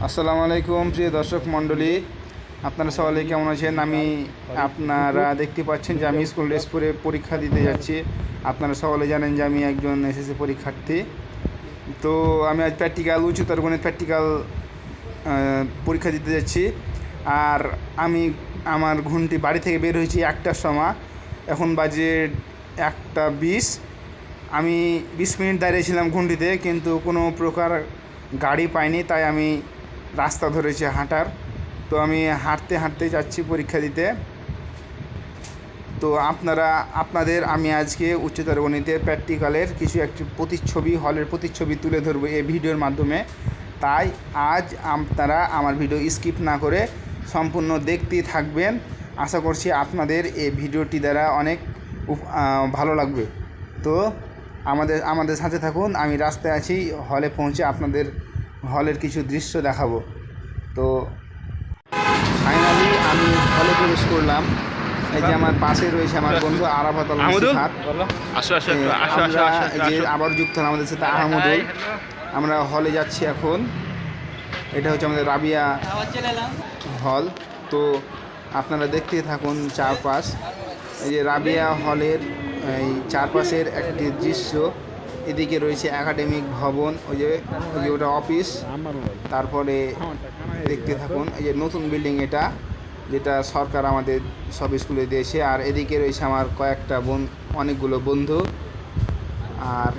আসসালামু আলাইকুম প্রিয় দর্শক মণ্ডলী, আপনারা সবাই কেমন আছেন? আপনারা দেখতে পাচ্ছেন যে আমি স্কুল ড্রেস পরে পরীক্ষা দিতে যাচ্ছি। আপনারা সকলে জানেন যে আমি একজন এসএসসি পরীক্ষার্থী। তো আমি আজ উচ্চতর গণিত প্র্যাকটিক্যাল পরীক্ষা দিতে যাচ্ছি। আর আমি আমার ঘন্টি বাড়ি থেকে বের হয়েছি 1টার সময়, এখন বাজে 1টা 20। আমি 20 মিনিট দাঁড়িয়েছিলাম ঘন্টিতে, কিন্তু কোনো প্রকার গাড়ি পাইনি, তাই আমি রাস্তা ধরেছি হাঁটার। তো আমি হাঁটতে হাঁটতে যাচ্ছি পরীক্ষা দিতে। তো আপনাদের আমি আজকে উচ্চতর গণিতের প্র্যাকটিক্যালের একটি হলের প্রতিচ্ছবি তুলে ধরবো এই ভিডিওর মাধ্যমে। তাই আজ আপনারা আমার ভিডিও স্কিপ না করে সম্পূর্ণ দেখতেই থাকবেন। আশা করছি আপনাদের এই ভিডিওটি দ্বারা অনেক ভালো লাগবে। তো আমাদের সাথে থাকুন। আমি রাস্তায় আছি, হলে পৌঁছে আপনাদের হলের কিছু দৃশ্য দেখাবো। তো ফাইনালি আমি হলে প্রবেশ করলাম। এই যে আমার পাশে রয়েছে আমার বন্ধু আরাফাত আল মুসিফাত, যে আবার যুক্ত হল আমাদের সাথে আহমদুল। আমরা হলে যাচ্ছি এখন। এটা হচ্ছে আমাদের রাবিয়া হল। তো আপনারা দেখতেই থাকুন চারপাশ। এই যে রাবিয়া হলের এই চারপাশের একটি দৃশ্য। এদিকে রয়েছে একাডেমিক ভবন, ওই যে ওটা অফিস। তারপরে দেখতে থাকুন এই যে নতুন বিল্ডিং, যেটা সরকার আমাদের সব স্কুলে দিয়েছে। আর এদিকে রয়েছে আমার অনেকগুলো বন্ধু, আর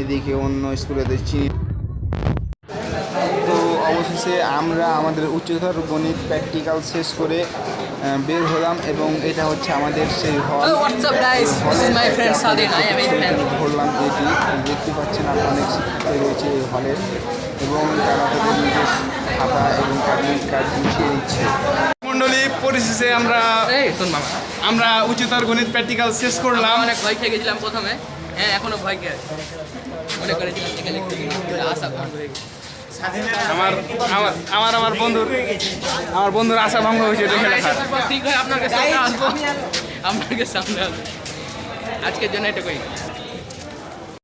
এদিকে অন্য স্কুলেদের চিনি। তো অবশেষে আমরা আমাদের উচ্চতর গণিত প্র্যাকটিক্যাল শেষ করে বের হলাম, এবং এটা হচ্ছে আমাদের সেই হল। ধরলাম এটি দেখতে পাচ্ছেন, আর অনেক শিক্ষার্থী রয়েছে এই হলের, এবং তারা তাদের নিজের খাতা এবং অ্যাডমিট কার্ড গুছিয়ে দিচ্ছে। মণ্ডলী, পরিশেষে আমরা উচ্চতর গণিত প্র্যাকটিক্যাল শেষ করলাম। অনেক ভয় খেয়ে গেছিলাম প্রথমে, এখনো ভয় খেয়ে মনে করেছিলাম আশা ভঙ্গ হয়ে গেছে। আমার বন্ধুর আশা ভঙ্গ হয়েছে। ঠিক হয় আপনাকে সামনে আসবো, আপনাকে সামনে আসবো। আজকের জন্য এটুকুই।